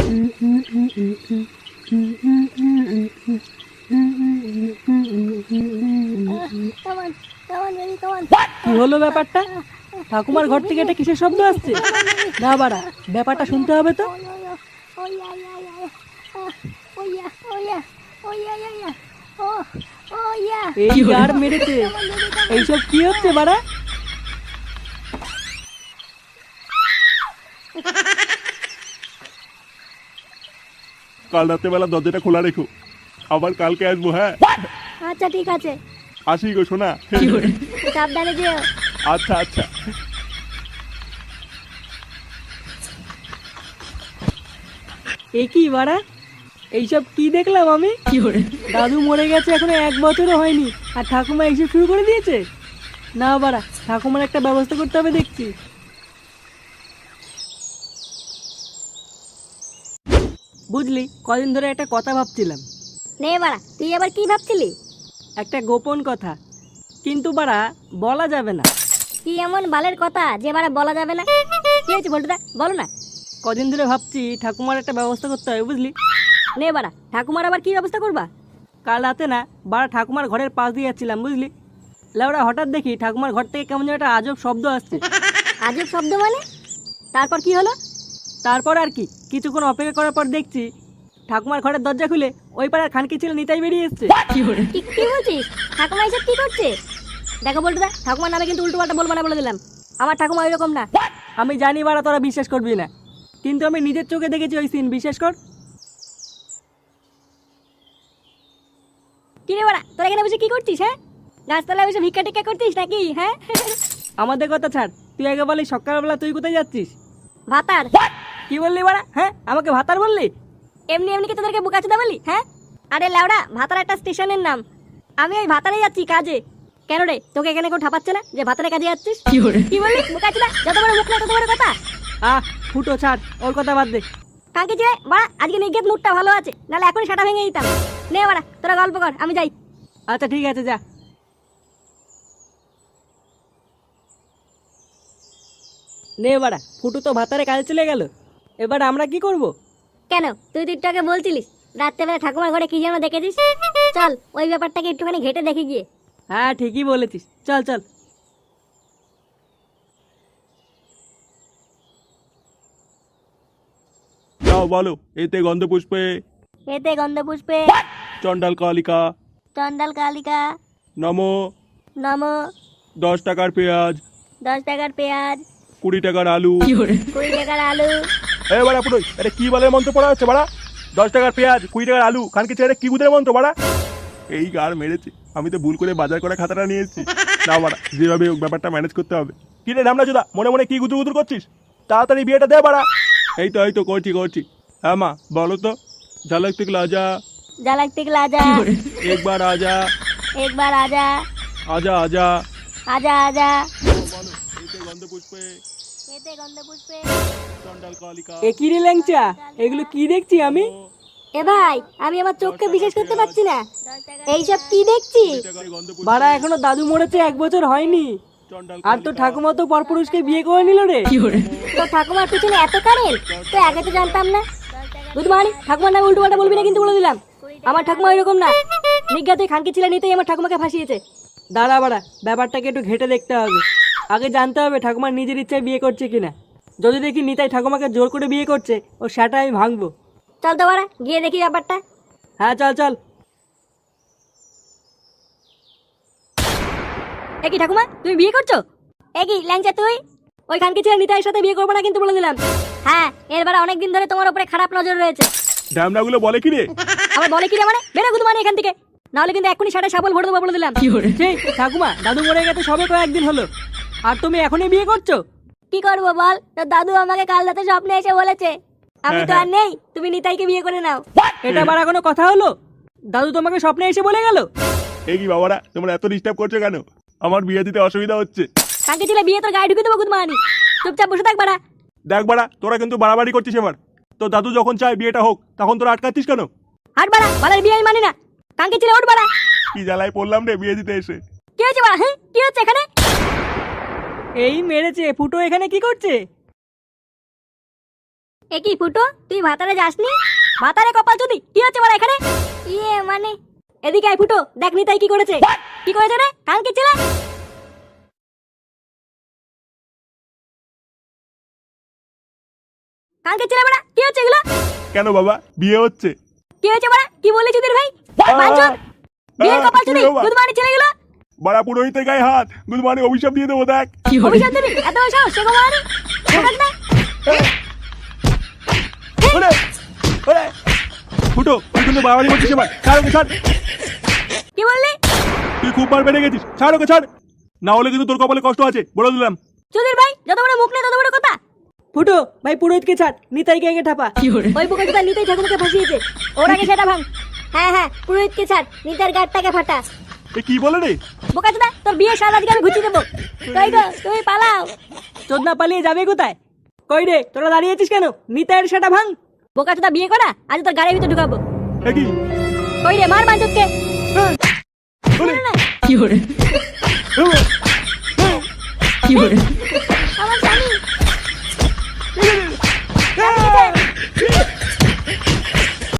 কি হলো ব্যাপারটা? ঠাকুমার ঘর থেকে এটা কিসের শব্দ আসছে? না বাড়া, ব্যাপারটা শুনতে হবে তো। এই গার মেরেছে, এইসব কি হচ্ছে বাড়া? কাল রাত্রেবেলা দরজাটা খোলা রেখো, আবার কালকে আসবো। হ্যাঁ আচ্ছা ঠিক আছে, আসি গো সোনা। সাবধানে যেও। আচ্ছা আচ্ছা। এ কি বাড়া, এইসব কি দেখলাম আমি? দাদু মরে গেছে এখনো 1 বছরও হয়নি, আর ঠাকুমা এইসব শুরু করে দিয়েছে। না বাড়া, ঠাকুমার একটা ব্যবস্থা করতে হবে দেখছি। বুঝলি, কদিন ধরে একটা কথা ভাবছিলাম। নে বাড়া, তুই আবার কি ভাবছিলি? একটা গোপন কথা, কিন্তু বাড়া বলা যাবে না। কি এমন বালের কথা যে বাড়া বলা যাবে না? কি হয়েছে বলটুদা, বলো না। কদিন ধরে ভাবছি ঠাকুমার একটা ব্যবস্থা করতে হবে, বুঝলি। নে বাড়া, ঠাকুমার আবার কি ব্যবস্থা করবা? কাল রাতে না বাড়া ঠাকুমার ঘরের পাশ দিয়ে যাচ্ছিলাম, বুঝলি। লেওড়া হঠাৎ দেখি ঠাকুমার ঘর থেকে কেমন যেন একটা আজব শব্দ আসছে। আজব শব্দ মানে? তারপর কি হলো? তারপর আর কি, কিছুক্ষণ অপেক্ষা করার পর দেখছি ঠাকুমার ঘরের দরজা খুলে ওই পাড়ার খানকি ছেলে নিতাই বেরিয়ে এসছে। কি বলছিস? ঠাকুমা এসব কি করছে? দেখো বলটুদা, ঠাকুমার নামে কিন্তু উল্টো পাল্টা বলবো না, বলে দিলাম। আমার ঠাকুমা ওইরকম না। আমি জানি বাড়া তোরা বিশ্বাস করবি না, কিন্তু আমি নিজের চোখে দেখেছি ওই সিন, বিশ্বাস কর। কি রে বাড়া, তোরা এখানে বসে কি করছিস? হ্যাঁ, গাছতলায় বসে ভিক্ষা টিক্ষা করছিস নাকি? হ্যাঁ, আমাদের কথা ছাড়, তুই আগে বলি সকালবেলা তুই কোথায় যাচ্ছিস? ভাতার। কি বললি বাড়া? হ্যাঁ, আমাকে ভাতার বললি? এমনি এমনি কি তোদেরকে বোকাচোদা বলি? হ্যাঁ, আরে লেওড়া, ভাতার একটা স্টেশনের নাম। আমি ওই ভাতারে যাচ্ছি কাজে। কেন রে, তোকে এখানে কেউ ঠাপাচ্ছে না যে ভাতারে কাজে যাচ্ছিস? কি বললি বোকাচোদা? যত বড় মুখ না তত বড় কথা। ফুটো ছাড়, ওর কথা বাদ দে। কাকে যে বাড়া, আজকে নিগেত মুডটা ভালো আছে, নাহলে এখনই সেটা ভেঙে দিতাম। নে বাড়া, তোরা গল্প কর, আমি যাই। আচ্ছা ঠিক আছে, যা। নে বাড়া, ফুটু তো ভাতারে কাজে চলে গেল, এবার আমরা কি করব? কেন, তুই তো একটু আগে বলছিলিস রাত্রেবেলা ঠাকুমার ঘরে কি যেন দেখেছিস। চল ওই ব্যাপারটাকে একটুখানি ঘেটে দেখে গিয়ে। হ্যাঁ ঠিকই বলেছিস, চল চল। যাও বলো, এতে গন্ধপুষ্পে এতে গন্ধপুষ্পে চণ্ডাল কালিকা চন্ডাল কালিকা নমো। নম। 10 টাকার পেঁয়াজ, 10 টাকার পেঁয়াজ, 20 টাকার আলু। 20 টাকার আলু। এ বাড়া পুরোই, এটা কি বলে মন্ত্র পড়া হচ্ছে বাড়া? 10 টাকার পেঁয়াজ, 20 টাকার আলু, খানকে ছেড়ে কি গুদের মন্ত্র বাড়া? এই গার মেরেছে, আমি তো ভুল করে বাজার করা খাতাটা নিয়ে এসেছি। না বাড়া, যেভাবে হোক ব্যাপারটা ম্যানেজ করতে হবে। কি রে রামলা চোদা, মনে মনে কি গুদুর গুদুর করছিস? তাড়াতাড়ি বিয়েটা দে বাড়া। এই তো করছি। হ্যাঁ মা বলো তো। ঝলক দিখলা যা, ঝলক দিখলা যা, একবার আজা, একবার আজা, আজা আজা। আজা আজা। বলো, এতে গন্ধপুষ্পে এতে গন্ধপুষ্পে চণ্ডাল কালিকা। এ কি রে ল্যাংচা, এগুলো কি দেখছি আমি? এ ভাই, আমি আমার চোখকে বিশ্বাস করতে পারছি না। এইসব কি দেখছি? বাড়া, এখনো দাদু মরেছে 1 বছর হয়নি, আর তো ঠাকুমা তো পরপুরুষকে বিয়ে করে নিল রে। তো ঠাকুমার পিছনে এত কারেন্ট, তো আগে তো জানতাম না। বুঝবানি, ঠাকুমার নামে উল্টো পাল্টা বলবি না কিন্তু, বলে দিলাম। আমার ঠাকুমা এরকম না। নিজ্ঞা তুই খানকি ছেলে নিতেই আমার ঠাকুমাকে ফাঁসিয়েছে। দাঁড়া বাড়া, ব্যাপারটাকে একটু ঘেটে দেখতে হবে। আগে জানতে হবে ঠাকুমার নিজের ইচ্ছায় বিয়ে করছে কিনা। যদি দেখি নিতাই ঠাকুমাকে জোর করে বিয়ে করছে, ও সেটা আমি ভাঙবো। চল তো বাড়া, গিয়ে দেখি ব্যাপারটা। হ্যাঁ চল চল। একই ঠাকুমা, তুমি বিয়ে করছো? একই ল্যাংচা তুই? ওই খানকি ছেলে নিতাইয়ের সাথে বিয়ে করবো না কিন্তু, বলে দিলাম। হ্যাঁ, এরবার অনেকদিন ধরে তোমার উপরে খারাপ নজর রয়েছে। ড্যামনাগুলো বলে কি রে? আবার বলে কি রে মানে? বেরো গুদমানি এখান থেকে, নাহলে কিন্তু এখনই সাটা সাবল ভরে দেবো, বলে দিলাম। সেই ঠাকুমা, দাদু মরে গেছে সবে কয়েকদিন হলো, আর তুমি এখনই বিয়ে করছো? কি করবো বল, তোর দাদু আমাকে কাল রাতে স্বপ্নে এসে বলেছে আমি তো আর নেই, তুমি নিতাইকে বিয়ে করে নাও। এটা বাড়া কোনো কথা হলো? দাদু তোমাকে স্বপ্নে এসে বলে গেল? এই কি বাবারা, তোমরা এত ডিস্টার্ব করছো কেন? আমার বিয়ে দিতে অসুবিধা হচ্ছে। খানকি ছেলে বিয়ে তোর গায়ে ঢুকে দেবো গুদমানি, চুপচাপ বসে থাক বাড়া। দেখ বাড়া, তোরা কিন্তু বাড়াবাড়ি করছিস এবার। তো দাদু যখন চায় বিয়েটা হোক, তখন তোরা আটকাচ্ছিস কেন? হাট বাড়া, বালের বিয়ে আমি মানি না। খানকি ছেলে ওঠ বাড়া। কি জ্বালায় পড়লাম রে বিয়ে দিতে এসে। কি হয়েছে বাড়া? হ্যাঁ, কি হচ্ছে এখানে? এই মেরেছে, ফুটো এখানে কি করছে? এ কি ফুটো, তুই ভাতারে যাসনি? ভাতারে কপাল চুদি, কি হচ্ছে বড় এখানে? ইয়ে মানে এদিকে আয় ফুটো, দেখ নিতাই কি করেছে। কি করেছে রে কালকে ছেলে? কালকে ছেলে বড়া, কি হচ্ছে এগুলো? কেন বাবা, বিয়ে হচ্ছে? কি হয়েছে বড়া, কি বললি চুদির ভাই? বাঞ্চোদ, বিয়ের কপাল চুদি, গুদমানি ছেলেগুলো। বড়া পুরোহিতের গায়ে হাত, গুদমানি অভিশাপ দিয়ে দেবো দেখ। অভিশাপ দিবি? এত বড় সাহস, সে গোমানি। ওরে ওরে ফুটো, তুই কিন্তু বাড়াবাড়ি করছিস এবার। ছাড় ওকে, ছাড়। কি বললি? তুই খুব বার বেড়ে গেছিস, ছাড় ওকে, ছাড়। না হলে কিন্তু তোর কপালে কষ্ট আছে, বলে দিলাম। চুদির ভাই, যত বড় মুখ নেই তত বড় কথা। ফুটো ভাই, পুরোহিতকে ছাড়, নিতাইকে আগে ঠাপা। ওই বোকাচোদা নিতাই ঠাকুরকে ফাঁসিয়েছে, ওর আগে সেটা ভাঙ। হ্যাঁ হ্যাঁ, পুরোহিতকে ছাড়, নিতার গাড়টাকে ফাটা। এ কি বলে রে? বোকাচোদা, তোর বিয়ে সারা আজকে আমি ঘুচিয়ে দেবো। কই গো, তুমি পালাও। চোদনা পালিয়ে যাবে কোথায়? কই রে, তোরা দাঁড়িয়ে আছিস কেন? নিতাইয়ের সেটা ভাঙ। বোকাচোদা বিয়ে করা, আজ তোর গাড়ির ভিতর ঢুকাবো। এ কি? কই রে, মার বাঞ্চোদকে। ওরে, না, ওরে, ওরে।